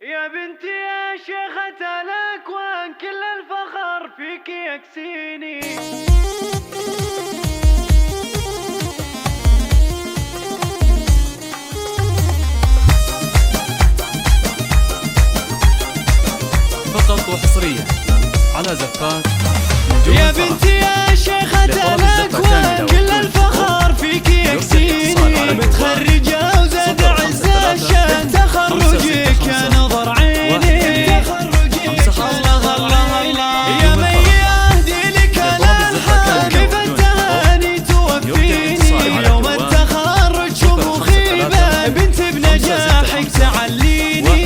يا بنتي يا شيخة الأكوان كل الفخر فيك يكسيني. فقط وحصريا على زفات يا بنتي يا شيخة الأكوان كل الفخر فيك يكسيني. متخرجة وزاد عز الشان تخرجك يا نظر عيني. الله الله الله يا من يهدي لك الألحان كيف التهاني توفيني. يوم التخرج شموخي بنت بنجاحك تعليني.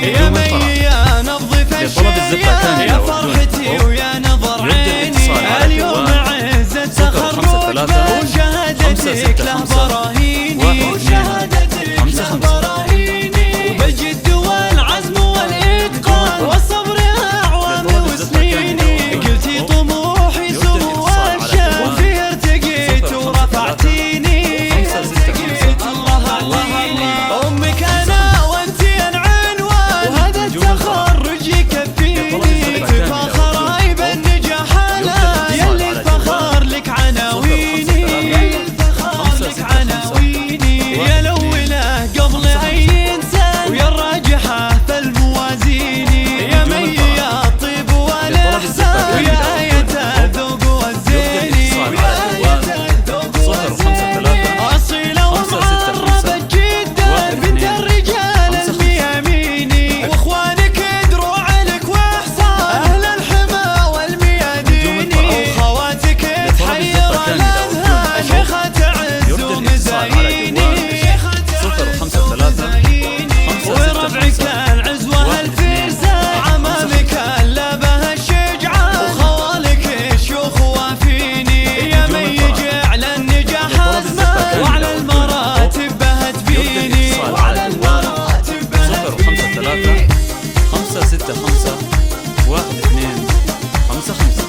يا من نظف الشيان يا فرحتي ويا نظر عيني. اليوم عزة تخرج وشهادتك له براهيني. وشهادتك له براهيني. بالجد والعزم والإتقان والصبر أعوام وسنيني. قلتي طموحي سمو الشان وفيه ارتقيت ورفعتيني. الله الله أمك أنا وأنتي العنوان وهذا التخرج يكفيني. تفاخر عيب النجاح لا يلي الفخر لك عناويني. يا الأولى قبل أي إنسان ويا الراجحة في الموازين. يا من يا الطيب والإحسان ويا آية الذوق والزين. أصيلة ومعربة جدا بنت الرجال المياميني. وإخوانك دروع لك وإحصان أهل الحمى والميادين. وخواتك تحير الأذهان شيخة تعز ومزاييني. وربعك العزوة الفرسان عمامك اللبه الشجعان. وخوالك الشيوخ وافيني. يا من يجعل النجاح أزمان وعلى المراتب بهت فيني. وعلى المراتب بهت فيني. 5 6 5 1 2 5 5